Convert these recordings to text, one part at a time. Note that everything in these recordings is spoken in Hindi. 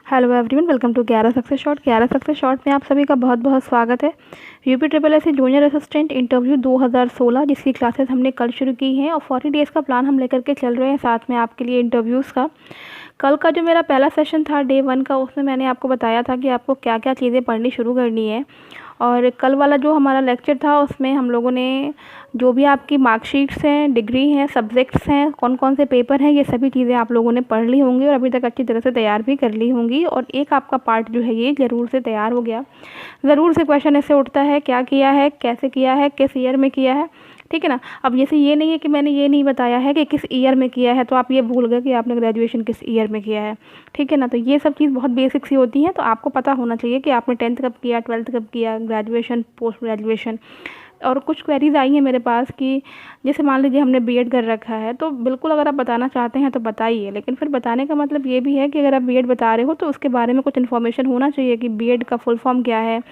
Hello everyone, welcome to 11 success shot. 11 success shot में आप सभी का बहुत बहुत स्वागत है। UP triple S junior assistant interview 2016 जिसकी क्लासेस हमने कल शुरू की हैं और 40 डेज़ का प्लान हम लेकर के चल रहे हैं साथ में आपके लिए इंटरव्यूज़ का। कल का जो मेरा पहला सेशन था डे 1 का, उसमें मैंने आपको बताया था कि आपको क्या क्या चीज़ें पढ़नी शुरू करनी है। और कल वाला जो हमारा लेक्चर था उसमें हम लोगों ने जो भी आपकी मार्कशीट्स हैं, डिग्री हैं, सब्जेक्ट्स हैं, कौन कौन से पेपर हैं, ये सभी चीज़ें आप लोगों ने पढ़ ली होंगी और अभी तक अच्छी तरह से तैयार भी कर ली होंगी। और एक आपका पार्ट जो है ये ज़रूर से तैयार हो गया। ज़रूर से क्वेश्चन ऐसे उठता है, क्या किया है, कैसे किया है, किस ईयर में किया है, ठीक है ना। अब जैसे ये नहीं है कि मैंने ये नहीं बताया है कि किस ईयर में किया है तो आप ये भूल गए कि आपने ग्रेजुएशन किस ईयर में किया है, ठीक है ना। तो ये सब चीज़ बहुत बेसिक सी होती हैं, तो आपको पता होना चाहिए कि आपने 10th कब किया, 12th कब किया, ग्रेजुएशन, पोस्ट ग्रेजुएशन। और कुछ क्वेरीज आई हैं मेरे पास कि जैसे मान लीजिए हमने बीएड कर रखा है, तो बिल्कुल अगर आप बताना चाहते हैं तो बताइए, लेकिन फिर बताने का मतलब ये भी है कि अगर आप बीएड बता रहे हो तो उसके बारे में कुछ इन्फॉर्मेशन होना चाहिए कि बीएड का फुल फॉर्म क्या है,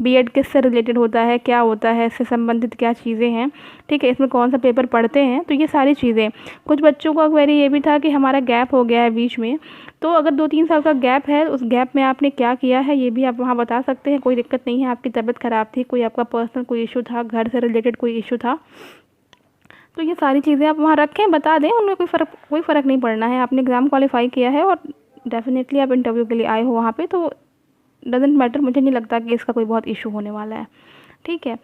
बीएड किससे रिलेटेड होता है, क्या होता है, इससे संबंधित क्या चीज़ें हैं, ठीक है, इसमें कौन सा पेपर पढ़ते हैं, तो ये सारी चीज़ें। कुछ बच्चों का क्वेरी ये भी था कि हमारा गैप हो गया है बीच में, तो अगर 2-3 साल का गैप है, उस गैप में आपने क्या किया है ये भी आप वहाँ बता सकते हैं। कोई दिक्कत नहीं है, आपकी तबीयत ख़राब थी, कोई आपका पर्सनल कोई इशू था, घर से रिलेटेड कोई इशू था, तो ये सारी चीज़ें आप वहाँ रखें, बता दें, उनमें कोई फ़र्क नहीं पड़ना है। आपने एग्ज़ाम क्वालिफाई किया है और डेफिनेटली आप इंटरव्यू के लिए आए हो वहाँ पे, तो डजेंट मैटर, मुझे नहीं लगता कि इसका कोई बहुत इशू होने वाला है, ठीक है।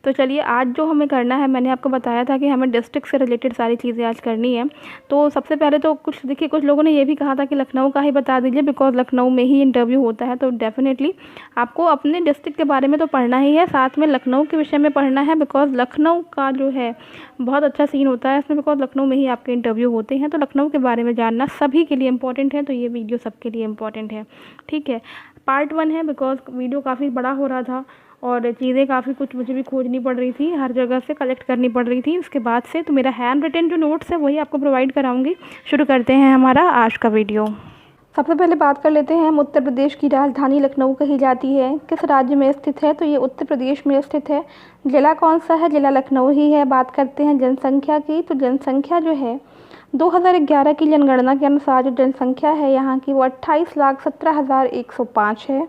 तो चलिए आज जो हमें करना है, मैंने आपको बताया था कि हमें डिस्ट्रिक्ट से रिलेटेड सारी चीज़ें आज करनी है। तो सबसे पहले तो कुछ देखिए, कुछ लोगों ने ये भी कहा था कि लखनऊ का ही बता दीजिए बिकॉज़ लखनऊ में ही इंटरव्यू होता है। तो डेफिनेटली आपको अपने डिस्ट्रिक्ट के बारे में तो पढ़ना ही है, साथ में लखनऊ के विषय में पढ़ना है बिकॉज़ लखनऊ का जो है बहुत अच्छा सीन होता है इसमें, बिकॉज़ लखनऊ में ही आपके इंटरव्यू होते हैं। तो लखनऊ के बारे में जानना सभी के लिए इम्पॉर्टेंट है, तो ये वीडियो सबके लिए इम्पॉर्टेंट है, ठीक है। पार्ट 1 है बिकॉज़ वीडियो काफ़ी बड़ा हो रहा था और चीज़ें काफ़ी कुछ मुझे भी खोजनी पड़ रही थी, हर जगह से कलेक्ट करनी पड़ रही थी उसके बाद से। तो मेरा हैंड रिटन जो नोट्स है वही आपको प्रोवाइड कराऊंगी। शुरू करते हैं हमारा आज का वीडियो। सबसे पहले बात कर लेते हैं हम उत्तर प्रदेश की राजधानी लखनऊ कही जाती है, किस राज्य में स्थित है, तो ये उत्तर प्रदेश में स्थित है। ज़िला कौन सा है, ज़िला लखनऊ ही है। बात करते हैं जनसंख्या की, तो जनसंख्या जो है 2011 की जनगणना के अनुसार जो जनसंख्या है यहाँ की वो 28,17,105 है।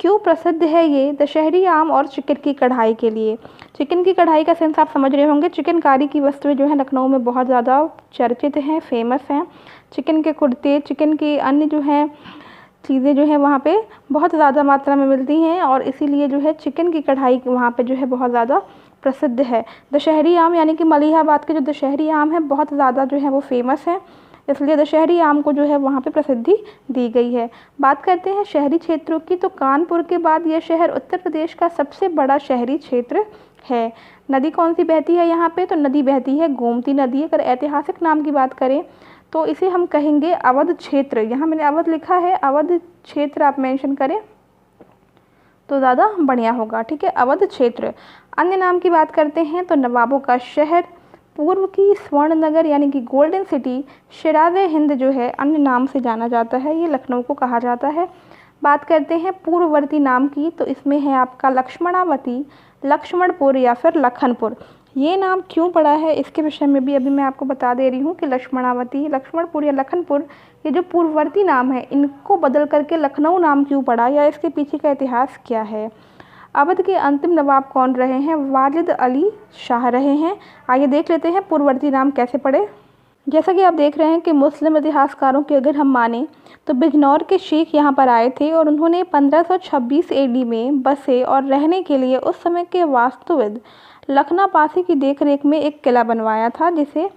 क्यों प्रसिद्ध है ये, दशहरी आम और चिकन की कढ़ाई के लिए। चिकन की कढ़ाई का सेंस आप समझ रहे होंगे, चिकनकारी की वस्तुएं जो है लखनऊ में बहुत ज़्यादा चर्चित हैं, फेमस हैं। चिकन के कुर्ते, चिकन की अन्य जो हैं चीज़ें जो है वहाँ पे बहुत ज़्यादा मात्रा में मिलती हैं और इसीलिए जो है चिकन की कढ़ाई वहाँ पे जो है बहुत ज़्यादा प्रसिद्ध है। दशहरी आम यानी कि मलिहाबाद के जो दशहरी आम है बहुत ज़्यादा जो है वो फेमस है, इसलिए दशहरी आम को जो है वहाँ पे प्रसिद्धि दी गई है। बात करते हैं शहरी क्षेत्रों की, तो कानपुर के बाद यह शहर उत्तर प्रदेश का सबसे बड़ा शहरी क्षेत्र है। नदी कौन सी बहती है यहाँ पे, तो नदी बहती है गोमती नदी। अगर ऐतिहासिक नाम की बात करें तो इसे हम कहेंगे अवध क्षेत्र। यहाँ मैंने अवध लिखा है, अवध क्षेत्र आप मेंशन करें तो ज़्यादा बढ़िया होगा, ठीक है, अवध क्षेत्र। अन्य नाम की बात करते हैं तो नवाबों का शहर, पूर्व की स्वर्ण नगर यानी कि गोल्डन सिटी, शिराज़े हिंद जो है अन्य नाम से जाना जाता है, ये लखनऊ को कहा जाता है। बात करते हैं पूर्ववर्ती नाम की, तो इसमें है आपका लक्ष्मणावती, लक्ष्मणपुर या फिर लखनपुर। ये नाम क्यों पड़ा है इसके विषय में भी अभी मैं आपको बता दे रही हूँ कि लक्ष्मणावती, लक्ष्मणपुर या लखनपुर ये जो पूर्ववर्ती नाम है इनको बदल करके लखनऊ नाम क्यों पड़ा या इसके पीछे का इतिहास क्या है। अवध के अंतिम नवाब कौन रहे हैं, वाजिद अली शाह रहे हैं। आइए देख लेते हैं पूर्ववर्ती नाम कैसे पड़े। जैसा कि आप देख रहे हैं कि मुस्लिम इतिहासकारों के अगर हम माने तो बिजनौर के शेख यहाँ पर आए थे और उन्होंने 1526 एडी में बसे और रहने के लिए उस समय के वास्तुविद लखना पासी की देखरेख में एक किला बनवाया था जिसे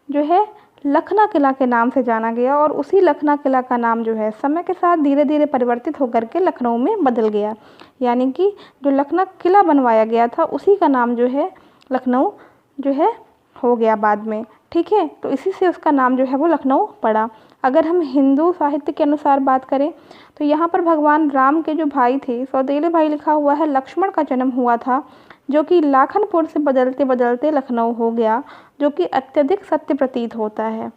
जो है लखना किला के नाम से जाना गया और उसी लखना किला का नाम जो है समय के साथ धीरे धीरे परिवर्तित होकर के लखनऊ में बदल गया, यानी कि जो लखना किला बनवाया गया था उसी का नाम जो है लखनऊ जो है हो गया बाद में, ठीक है। तो इसी से उसका नाम जो है वो लखनऊ पड़ा। अगर हम हिंदू साहित्य के अनुसार बात करें तो यहाँ पर भगवान राम के जो भाई थे, सौतेले भाई लिखा हुआ है, लक्ष्मण का जन्म हुआ था जो कि लाखनपुर से बदलते बदलते लखनऊ हो गया, जो कि अत्यधिक सत्य प्रतीत होता है।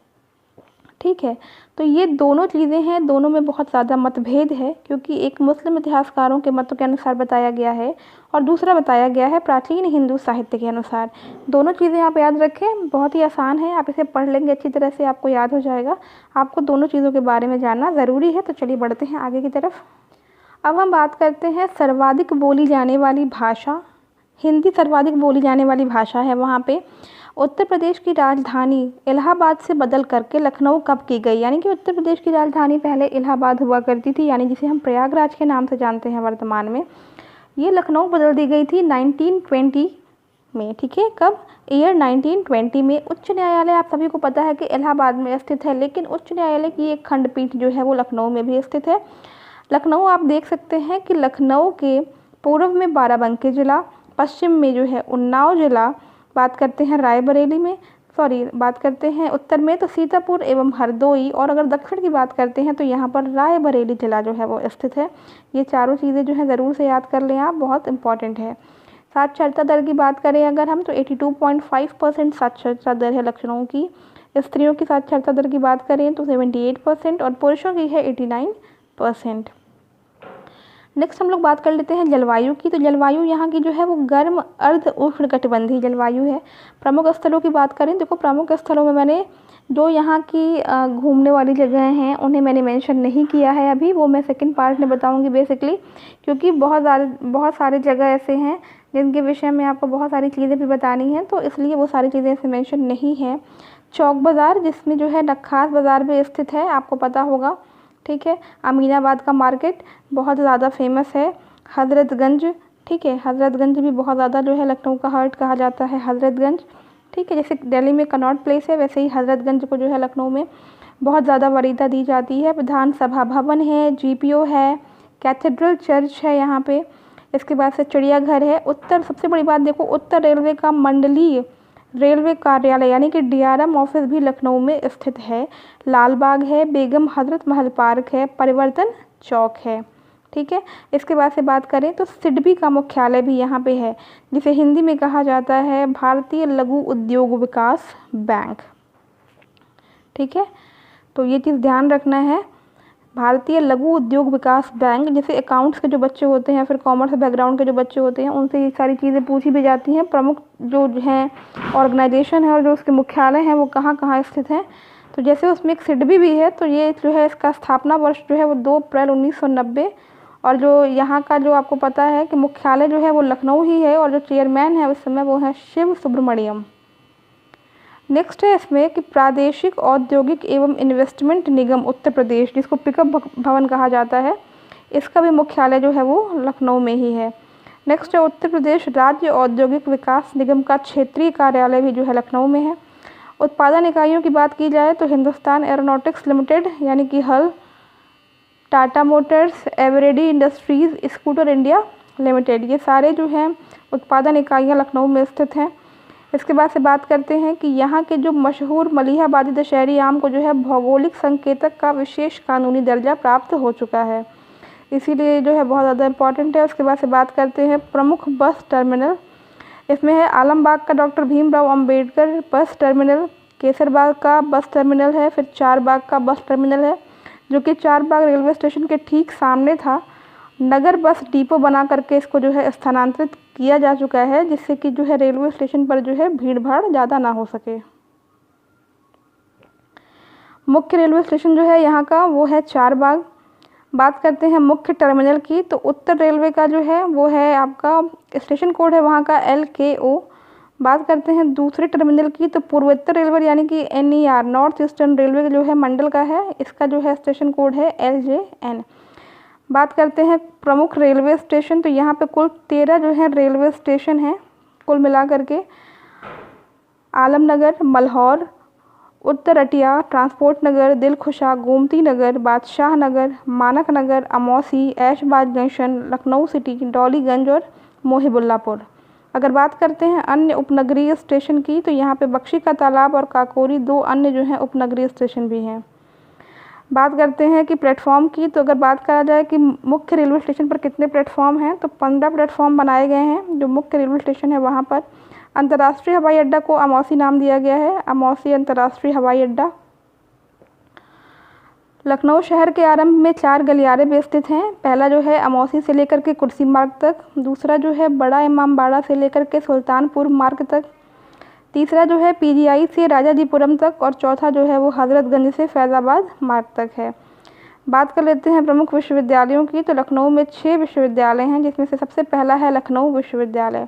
ठीक है। तो ये दोनों चीज़ें हैं, दोनों में बहुत ज़्यादा मतभेद है, क्योंकि एक मुस्लिम इतिहासकारों के मतों के अनुसार बताया गया है और दूसरा बताया गया है प्राचीन हिंदू साहित्य के अनुसार। दोनों चीज़ें आप याद रखें, बहुत ही आसान है, आप इसे पढ़ लेंगे अच्छी तरह से, आपको याद हो जाएगा। आपको दोनों चीज़ों के बारे में जानना ज़रूरी है। तो चलिए बढ़ते हैं आगे की तरफ। अब हम बात करते हैं सर्वाधिक बोली जाने वाली भाषा। हिंदी सर्वाधिक बोली जाने वाली भाषा है वहाँ पे। उत्तर प्रदेश की राजधानी इलाहाबाद से बदल करके लखनऊ कब की गई? यानी कि उत्तर प्रदेश की राजधानी पहले इलाहाबाद हुआ करती थी, यानी जिसे हम प्रयागराज के नाम से जानते हैं वर्तमान में। ये लखनऊ बदल दी गई थी 1920 में। ठीक है, कब? ईयर 1920 में। उच्च न्यायालय आप सभी को पता है कि इलाहाबाद में स्थित है, लेकिन उच्च न्यायालय की एक खंडपीठ जो है वो लखनऊ में भी स्थित है। लखनऊ आप देख सकते हैं कि लखनऊ के पूर्व में बाराबंकी ज़िला, पश्चिम में जो है उन्नाव ज़िला, बात करते हैं रायबरेली में, बात करते हैं उत्तर में तो सीतापुर एवं हरदोई, और अगर दक्षिण की बात करते हैं तो यहाँ पर रायबरेली ज़िला जो है वो स्थित है। ये चारों चीज़ें जो है ज़रूर से याद कर लें आप, बहुत इंपॉर्टेंट है। साक्षरता दर की बात करें अगर हम, तो 82.5% साक्षरता दर है लखनऊ की। स्त्रियों की साक्षरता दर की बात करें तो 78% और पुरुषों की है 89%। नेक्स्ट हम लोग बात कर लेते हैं जलवायु की। तो जलवायु यहाँ की जो है वो गर्म अर्ध उष्णकटिबंधीय जलवायु है। प्रमुख स्थलों की बात करें, देखो प्रमुख स्थलों में मैंने जो यहाँ की घूमने वाली जगह हैं उन्हें मैंने मेंशन नहीं किया है अभी, वो मैं सेकंड पार्ट में बताऊँगी बेसिकली, क्योंकि बहुत सारे जगह ऐसे हैं जिनके विषय में आपको बहुत सारी चीज़ें भी बतानी हैं, तो इसलिए वो सारी चीज़ें ऐसे मेंशन नहीं है। चौक बाज़ार, जिसमें जो है नक्खास बाज़ार भी स्थित है, आपको पता होगा। ठीक है, अमीनाबाद का मार्केट बहुत ज़्यादा फेमस है। हज़रतगंज, ठीक है, हज़रतगंज भी बहुत ज़्यादा जो है लखनऊ का हार्ट कहा जाता है हज़रतगंज। ठीक है, जैसे दिल्ली में कनॉट प्लेस है, वैसे ही हज़रतगंज को जो है लखनऊ में बहुत ज़्यादा वरीयता दी जाती है। विधानसभा भवन है, जीपीओ है, कैथेड्रल चर्च है यहाँ पे। इसके बाद से चिड़ियाघर है। उत्तर, सबसे बड़ी बात देखो, उत्तर रेलवे का मंडलीय रेलवे कार्यालय यानी कि डीआरएम ऑफिस भी लखनऊ में स्थित है। लाल बाग है, बेगम हजरत महल पार्क है, परिवर्तन चौक है। ठीक है, इसके बाद से बात करें तो सिडबी का मुख्यालय भी यहाँ पे है, जिसे हिंदी में कहा जाता है भारतीय लघु उद्योग विकास बैंक। ठीक है, तो ये चीज़ ध्यान रखना है, भारतीय लघु उद्योग विकास बैंक। जैसे अकाउंट्स के जो बच्चे होते हैं, फिर कॉमर्स बैकग्राउंड के जो बच्चे होते हैं, उनसे ये सारी चीज़ें पूछी भी जाती हैं। प्रमुख जो हैं ऑर्गेनाइजेशन है और जो उसके मुख्यालय हैं वो कहाँ कहाँ स्थित हैं। तो जैसे उसमें एक सिडबी भी है, तो ये जो है इसका स्थापना वर्ष जो है वो 2 अप्रैल 1990, और जो यहाँ का जो आपको पता है कि मुख्यालय जो है वो लखनऊ ही है, और जो चेयरमैन है उस समय वो है शिव सुब्रमण्यम। नेक्स्ट है इसमें कि प्रादेशिक औद्योगिक एवं इन्वेस्टमेंट निगम उत्तर प्रदेश, जिसको पिकअप भवन कहा जाता है, इसका भी मुख्यालय जो है वो लखनऊ में ही है। नेक्स्ट है उत्तर प्रदेश राज्य औद्योगिक विकास निगम का क्षेत्रीय कार्यालय भी जो है लखनऊ में है। उत्पादन इकाइयों की बात की जाए तो हिंदुस्तान एरोनॉटिक्स लिमिटेड यानी कि हल, Tata Motors, Eveready Industries, scooter India limited, ये सारे जो हैं उत्पादन इकाइयाँ लखनऊ में स्थित हैं। इसके बाद से बात करते हैं कि यहाँ के जो मशहूर मलिहाबादी दशहरी आम को जो है भौगोलिक संकेतक का विशेष कानूनी दर्जा प्राप्त हो चुका है, इसीलिए जो है बहुत ज़्यादा इम्पॉर्टेंट है। उसके बाद से बात करते हैं प्रमुख बस टर्मिनल। इसमें है आलमबाग का doctor Bhimrao Ambedkar bus terminal, Kaiserbagh का बस टर्मिनल है, फिर चारबाग का बस टर्मिनल है, जो कि चारबाग रेलवे स्टेशन के ठीक सामने था। नगर बस डिपो बना करके इसको जो है स्थानांतरित किया जा चुका है, जिससे कि जो है रेलवे स्टेशन पर जो है भीड़ भाड़ ज़्यादा ना हो सके। मुख्य रेलवे स्टेशन जो है यहाँ का वो है चारबाग। बात करते हैं मुख्य टर्मिनल की, तो उत्तर रेलवे का जो है वो है आपका स्टेशन कोड है वहाँ का LKO। बात करते हैं दूसरे टर्मिनल की, तो पूर्वोत्तर रेलवे यानी कि NER नॉर्थ ईस्टर्न रेलवे जो है मंडल का है, इसका जो है स्टेशन कोड है LJN। बात करते हैं प्रमुख रेलवे स्टेशन, तो यहाँ पे कुल 13 जो है रेलवे स्टेशन हैं कुल मिला करके। आलमनगर, मल्हौर, उत्तर अटिया, ट्रांसपोर्ट नगर, दिलखुशा, गोमती नगर, बादशाह नगर, मानक नगर, अमौसी, ऐशबाग जंक्शन, लखनऊ सिटी, डॉलीगंज और मोहिबुल्लापुर। अगर बात करते हैं अन्य उपनगरीय स्टेशन की, तो यहाँ पे बख्शी का तालाब और काकोरी 2 अन्य जो हैं उपनगरीय स्टेशन भी हैं। बात करते हैं कि प्लेटफॉर्म की, तो अगर बात करा जाए कि मुख्य रेलवे स्टेशन पर कितने प्लेटफॉर्म हैं, तो 15 प्लेटफॉर्म बनाए गए हैं। जो मुख्य रेलवे स्टेशन है वहाँ पर अंतर्राष्ट्रीय हवाई अड्डा को अमौसी नाम दिया गया है, अमौसी अंतर्राष्ट्रीय हवाई अड्डा। लखनऊ शहर के आरंभ में 4 गलियारे भी स्थित हैं। पहला जो है अमौसी से लेकर के कुर्सी मार्ग तक, दूसरा जो है बड़ा इमामबाड़ा से लेकर के सुल्तानपुर मार्ग तक, तीसरा जो है पीजीआई से राजाजीपुरम तक और चौथा जो है वो हज़रतगंज से फैज़ाबाद मार्ग तक है। बात कर लेते हैं प्रमुख विश्वविद्यालयों की। तो लखनऊ में 6 विश्वविद्यालय हैं, जिसमें से सबसे पहला है लखनऊ विश्वविद्यालय।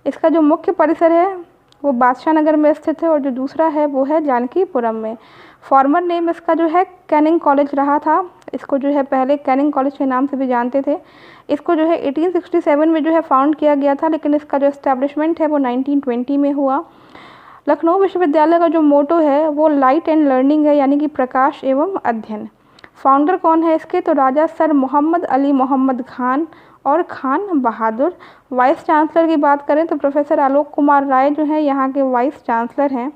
इसका जो मुख्य परिसर है वो बादशाह नगर में स्थित है और जो दूसरा है वो है जानकीपुरम में। फॉर्मर नेम इसका जो है कैनिंग कॉलेज रहा था। इसको जो है पहले कैनिंग कॉलेज के नाम से भी जानते थे। इसको जो है 1867 में जो है फाउंड किया गया था, लेकिन इसका जो इस्टेब्लिशमेंट है वो 1920 में हुआ। लखनऊ विश्वविद्यालय का जो मोटो है वो लाइट एंड लर्निंग है, यानी कि प्रकाश एवं अध्ययन। फाउंडर कौन है इसके? तो राजा सर मोहम्मद अली मोहम्मद खान और खान बहादुर। वाइस चांसलर की बात करें तो प्रोफेसर आलोक कुमार राय जो हैं यहाँ के वाइस चांसलर हैं।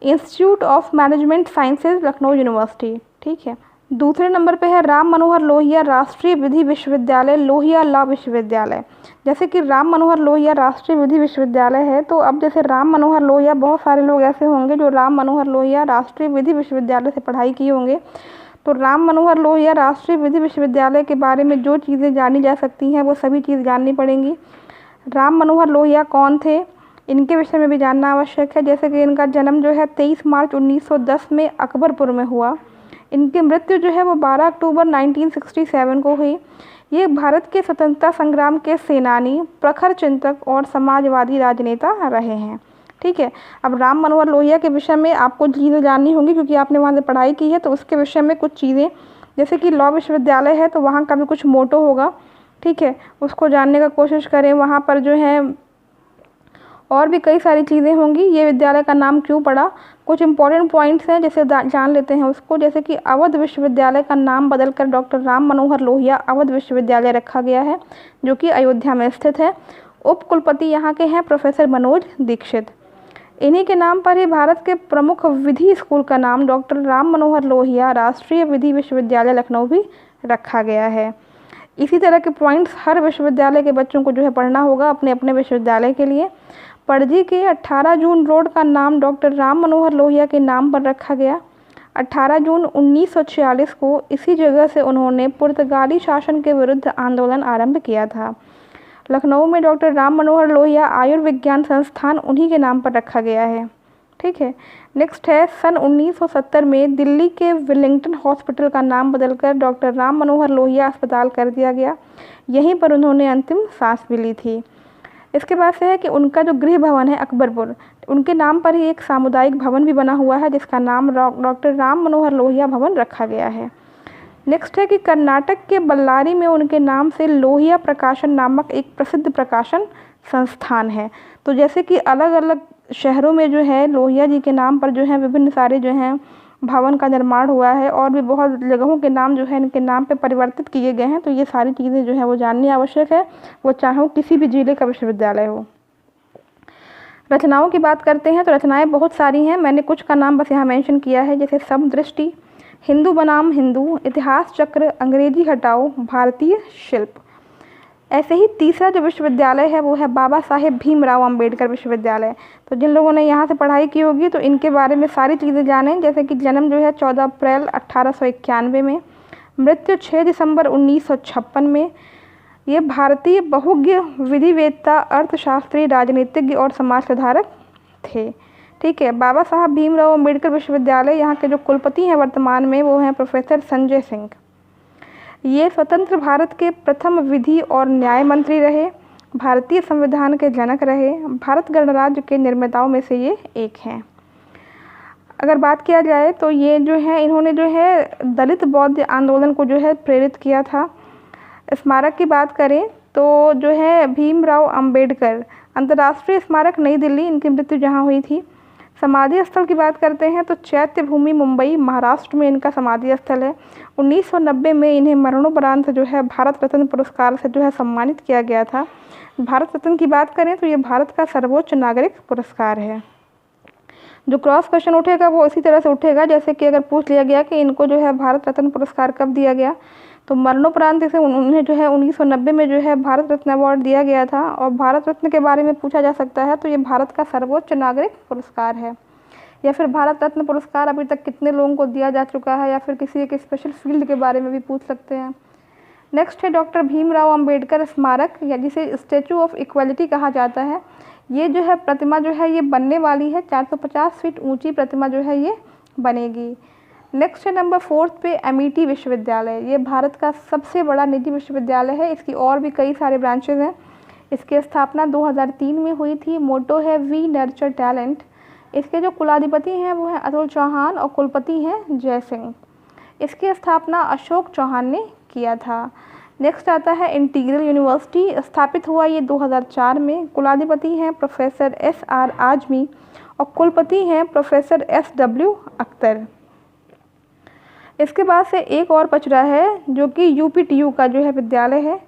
Institute of management sciences Lucknow university, ठीक है। दूसरे नंबर पे है राम मनोहर लोहिया राष्ट्रीय विधि विश्वविद्यालय, लोहिया लॉ विश्वविद्यालय। जैसे कि राम मनोहर लोहिया राष्ट्रीय विधि विश्वविद्यालय है, तो अब जैसे राम मनोहर लोहिया, बहुत सारे लोग ऐसे होंगे जो राम मनोहर लोहिया राष्ट्रीय विधि विश्वविद्यालय से पढ़ाई किए होंगे। तो राम मनोहर लोहिया राष्ट्रीय विधि विश्वविद्यालय के बारे में जो चीज़ें जानी जा सकती हैं वो सभी चीज़ जाननी पड़ेंगी। राम मनोहर लोहिया कौन थे, इनके विषय में भी जानना आवश्यक है। जैसे कि इनका जन्म जो है 23 मार्च 1910 में अकबरपुर में हुआ। इनकी मृत्यु जो है वो 12 अक्टूबर 1967 को हुई। ये भारत के स्वतंत्रता संग्राम के सेनानी, प्रखर चिंतक और समाजवादी राजनेता रहे हैं, ठीक है। अब राम मनोहर लोहिया के विषय में आपको चीज़ें जाननी होंगी क्योंकि आपने वहाँ से पढ़ाई की है, तो उसके विषय में कुछ चीज़ें, जैसे कि लॉ विश्वविद्यालय है तो वहाँ का भी कुछ मोटो होगा, ठीक है, उसको जानने का कोशिश करें। वहाँ पर जो है और भी कई सारी चीज़ें होंगी। ये विद्यालय का नाम क्यों पड़ा, कुछ इंपॉर्टेंट पॉइंट्स हैं जैसे जान लेते हैं उसको। जैसे कि अवध विश्वविद्यालय का नाम बदलकर डॉक्टर राम मनोहर लोहिया अवध विश्वविद्यालय रखा गया है, जो कि अयोध्या में स्थित है। उप कुलपति यहाँ के हैं प्रोफेसर मनोज दीक्षित। इन्हीं के नाम पर ही भारत के प्रमुख विधि स्कूल का नाम डॉक्टर राम मनोहर लोहिया राष्ट्रीय विधि विश्वविद्यालय लखनऊ भी रखा गया है। इसी तरह के पॉइंट्स हर विश्वविद्यालय के बच्चों को जो है पढ़ना होगा अपने अपने विश्वविद्यालय के लिए। पणजी के 18 जून रोड का नाम डॉक्टर राम मनोहर लोहिया के नाम पर रखा गया। 18 जून 1946 को इसी जगह से उन्होंने पुर्तगाली शासन के विरुद्ध आंदोलन आरंभ किया था। लखनऊ में डॉक्टर राम मनोहर लोहिया आयुर्विज्ञान संस्थान उन्हीं के नाम पर रखा गया है, ठीक है। नेक्स्ट है सन 1970 में दिल्ली के वेलिंगटन हॉस्पिटल का नाम बदलकर डॉक्टर राम मनोहर लोहिया अस्पताल कर दिया गया। यहीं पर उन्होंने अंतिम सांस भी ली थी। इसके बाद से है कि उनका जो गृह भवन है अकबरपुर, उनके नाम पर ही एक सामुदायिक भवन भी बना हुआ है जिसका नाम डॉक्टर राम मनोहर लोहिया भवन रखा गया है। नेक्स्ट है कि कर्नाटक के बल्लारी में उनके नाम से लोहिया प्रकाशन नामक एक प्रसिद्ध प्रकाशन संस्थान है। तो जैसे कि अलग अलग शहरों में जो है लोहिया जी के नाम पर जो है विभिन्न सारे जो हैं भवन का निर्माण हुआ है और भी बहुत जगहों के नाम जो है इनके नाम पे परिवर्तित किए गए हैं। तो ये सारी चीज़ें जो है वो जाननी आवश्यक है, वो चाहे वो किसी भी जिले का विश्वविद्यालय हो। रचनाओं की बात करते हैं तो रचनाएं बहुत सारी हैं, मैंने कुछ का नाम बस यहाँ मेंशन किया है, जैसे समदृष्टि, हिंदू बनाम हिंदू, इतिहास चक्र, अंग्रेजी हटाओ, भारतीय शिल्प। ऐसे ही तीसरा जो विश्वविद्यालय है वो है बाबा साहेब भीमराव अंबेडकर विश्वविद्यालय। तो जिन लोगों ने यहाँ से पढ़ाई की होगी तो इनके बारे में सारी चीज़ें जानें। जैसे कि जन्म जो है 14 अप्रैल 1891 में, मृत्यु 6 दिसंबर 1956 में। ये भारतीय बहुज्ञ, विधिवेत्ता, अर्थशास्त्री, राजनीतिज्ञ और समाज सुधारक थे, ठीक है। बाबा साहब भीमराव अंबेडकर विश्वविद्यालय यहाँ के जो कुलपति हैं वर्तमान में वो हैं प्रोफेसर संजय सिंह। ये स्वतंत्र भारत के प्रथम विधि और न्याय मंत्री रहे, भारतीय संविधान के जनक रहे, भारत गणराज्य के निर्माताओं में से ये एक हैं। अगर बात किया जाए तो ये जो है इन्होंने जो है दलित बौद्ध आंदोलन को जो है प्रेरित किया था। स्मारक की बात करें तो जो है भीमराव अंबेडकर अंतर्राष्ट्रीय स्मारक नई दिल्ली, इनकी मृत्यु जहाँ हुई थी। समाधि स्थल की बात करते हैं तो चैत्य भूमि मुंबई महाराष्ट्र में इनका समाधि स्थल है। 1990 में इन्हें मरणोपरांत जो है भारत रत्न पुरस्कार से जो है सम्मानित किया गया था। भारत रत्न की बात करें तो ये भारत का सर्वोच्च नागरिक पुरस्कार है। जो क्रॉस क्वेश्चन उठेगा वो इसी तरह से उठेगा, जैसे कि अगर पूछ लिया गया कि इनको जो है भारत रत्न पुरस्कार कब दिया गया, तो मरणोपरांत से उन्हें जो है 1990 में जो है भारत रत्न अवार्ड दिया गया था। और भारत रत्न के बारे में पूछा जा सकता है तो ये भारत का सर्वोच्च नागरिक पुरस्कार है। या फिर भारत रत्न पुरस्कार अभी तक कितने लोगों को दिया जा चुका है, या फिर किसी एक स्पेशल फील्ड के बारे में भी पूछ सकते हैं। नेक्स्ट है डॉक्टर भीमराव अंबेडकर स्मारक, या जिसे स्टैचू ऑफ इक्वालिटी कहा जाता है। ये जो है प्रतिमा जो है ये बनने वाली है, 450 फीट ऊंची प्रतिमा जो है ये बनेगी। नेक्स्ट है नंबर 4 पे एमिटी विश्वविद्यालय। ये भारत का सबसे बड़ा निजी विश्वविद्यालय है। इसकी और भी कई सारे ब्रांचेज हैं। इसकी स्थापना 2003 में हुई थी। मोटो है वी नर्चर टैलेंट। इसके जो कुलाधिपति हैं वो हैं अतुल चौहान और कुलपति हैं जय सिंह। इसकी स्थापना अशोक चौहान ने किया था। नेक्स्ट आता है इंटीग्रल यूनिवर्सिटी। स्थापित हुआ ये 2004 में। कुलाधिपति हैं प्रोफेसर SR आजमी और कुलपति हैं प्रोफेसर SW अख्तर। इसके बाद से एक और बच रहा है जो कि UPTU का जो है विद्यालय है,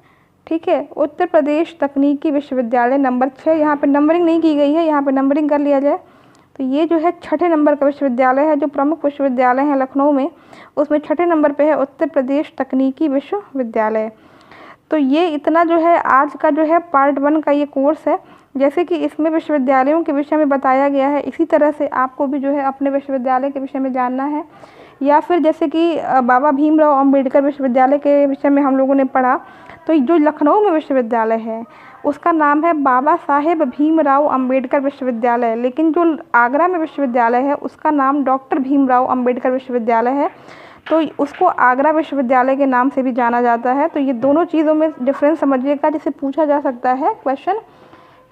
ठीक है, उत्तर प्रदेश तकनीकी विश्वविद्यालय नंबर 6। यहाँ पे नंबरिंग नहीं की गई है, यहाँ पे नंबरिंग कर लिया जाए तो ये जो है 6ठे नंबर का विश्वविद्यालय है। जो प्रमुख विश्वविद्यालय हैं लखनऊ में, उसमें 6ठे नंबर पे है उत्तर प्रदेश तकनीकी विश्वविद्यालय। तो ये इतना जो है आज का जो है पार्ट 1 का ये कोर्स है। जैसे कि इसमें विश्वविद्यालयों के विषय में बताया गया है, इसी तरह से आपको भी जो है अपने विश्वविद्यालय के विषय में जानना है, या फिर जैसे कि बाबा भीमराव अंबेडकर विश्वविद्यालय के विषय में हम लोगों ने पढ़ा, तो जो लखनऊ में विश्वविद्यालय है उसका नाम है बाबा साहेब भीमराव अंबेडकर विश्वविद्यालय, लेकिन जो आगरा में विश्वविद्यालय है उसका नाम डॉक्टर भीमराव अंबेडकर विश्वविद्यालय है, तो उसको आगरा विश्वविद्यालय के नाम से भी जाना जाता है। तो ये दोनों चीज़ों में डिफरेंस समझिएगा। जिसे पूछा जा सकता है क्वेश्चन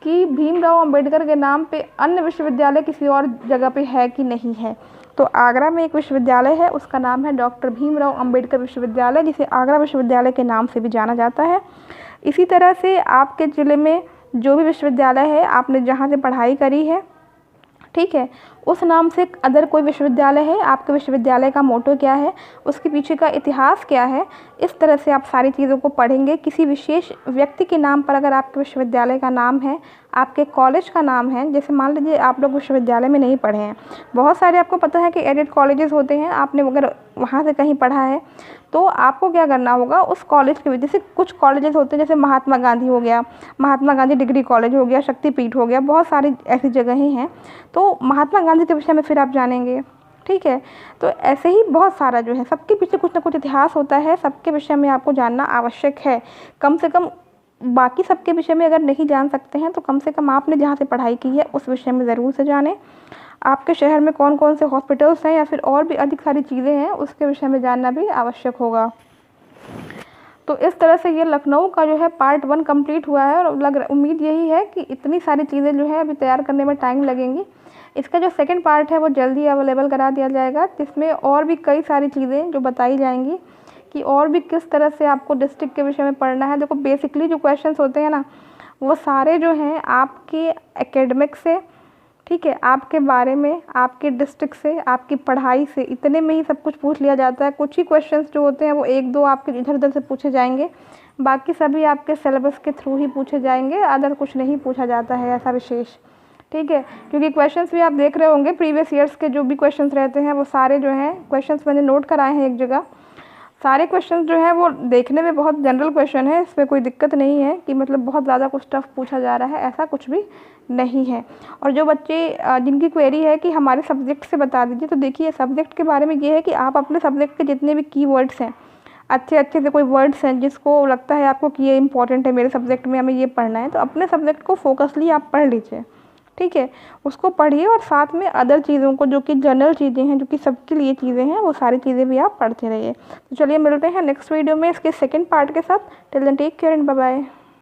कि भीमराव अंबेडकर के नाम पे अन्य विश्वविद्यालय किसी और जगह पे है कि नहीं है, तो आगरा में एक विश्वविद्यालय है, उसका नाम है डॉक्टर भीमराव अंबेडकर विश्वविद्यालय, जिसे आगरा विश्वविद्यालय के नाम से भी जाना जाता है। इसी तरह से आपके ज़िले में जो भी विश्वविद्यालय है, आपने जहाँ से पढ़ाई करी है, ठीक है, उस नाम से अदर कोई विश्वविद्यालय है, आपके विश्वविद्यालय का मोटो क्या है, उसके पीछे का इतिहास क्या है, इस तरह से आप सारी चीज़ों को पढ़ेंगे। किसी विशेष व्यक्ति के नाम पर अगर आपके विश्वविद्यालय का नाम है, आपके कॉलेज का नाम है, जैसे मान लीजिए आप लोग विश्वविद्यालय में नहीं पढ़े हैं, बहुत सारे आपको पता है कि एडेड कॉलेजेस होते हैं, आपने अगर वहाँ से कहीं पढ़ा है तो आपको क्या करना होगा, उस कॉलेज की वजह से कुछ कॉलेजेस होते हैं, जैसे महात्मा गांधी हो गया, महात्मा गांधी डिग्री कॉलेज हो गया, शक्तिपीठ हो गया, बहुत सारी ऐसी जगहें हैं। तो महात्मा गांधी के विषय में फिर आप जानेंगे, ठीक है। तो ऐसे ही बहुत सारा जो है, सबके पीछे कुछ ना कुछ इतिहास होता है, सबके विषय में आपको जानना आवश्यक है। कम से कम बाकी सबके विषय में अगर नहीं जान सकते हैं तो कम से कम आपने जहाँ से पढ़ाई की है उस विषय में ज़रूर से जानें। आपके शहर में कौन कौन से हॉस्पिटल्स हैं या फिर और भी अधिक सारी चीज़ें हैं, उसके विषय में जानना भी आवश्यक होगा। तो इस तरह से ये लखनऊ का जो है पार्ट 1 कंप्लीट हुआ है, और उम्मीद यही है कि इतनी सारी चीज़ें जो है अभी तैयार करने में टाइम लगेंगी। इसका जो सेकंड पार्ट है वो जल्दी अवेलेबल करा दिया जाएगा, जिसमें और भी कई सारी चीज़ें जो बताई जाएंगी कि और भी किस तरह से आपको डिस्ट्रिक्ट के विषय में पढ़ना है। देखो बेसिकली जो क्वेश्चंस होते हैं ना, वो सारे जो हैं आपके एकेडमिक से, ठीक है, आपके बारे में, आपके डिस्ट्रिक्ट से, आपकी पढ़ाई से, इतने में ही सब कुछ पूछ लिया जाता है। कुछ ही क्वेश्चंस जो होते हैं वो 1-2 आपके इधर उधर से पूछे जाएंगे, बाकी सभी आपके सिलेबस के थ्रू ही पूछे जाएंगे, अदर कुछ नहीं पूछा जाता है ऐसा विशेष, ठीक है। क्योंकि क्वेश्चंस भी आप देख रहे होंगे प्रीवियस ईयर्स के जो भी क्वेश्चंस रहते हैं वो सारे जो हैं क्वेश्चंस मैंने नोट कराए हैं एक जगह। सारे क्वेश्चंस जो हैं वो देखने में बहुत जनरल क्वेश्चन है, इसमें कोई दिक्कत नहीं है कि मतलब बहुत ज़्यादा कुछ टफ पूछा जा रहा है, ऐसा कुछ भी नहीं है। और जो बच्चे जिनकी क्वेरी है कि हमारे सब्जेक्ट से बता दीजिए, तो देखिए सब्जेक्ट के बारे में ये है कि आप अपने सब्जेक्ट के जितने भी कीवर्ड्स हैं, अच्छे से कोई वर्ड्स हैं जिसको लगता है आपको कि ये इंपॉर्टेंट है मेरे सब्जेक्ट में, हमें ये पढ़ना है, तो अपने सब्जेक्ट को फोकसली आप पढ़ लीजिए, ठीक है, उसको पढ़िए। और साथ में अदर चीज़ों को जो कि जनरल चीज़ें हैं, जो कि सबके लिए चीज़ें हैं, वो सारी चीज़ें भी आप पढ़ते रहिए। तो चलिए मिलते हैं नेक्स्ट वीडियो में इसके सेकंड पार्ट के साथ। Till then take care and bye bye.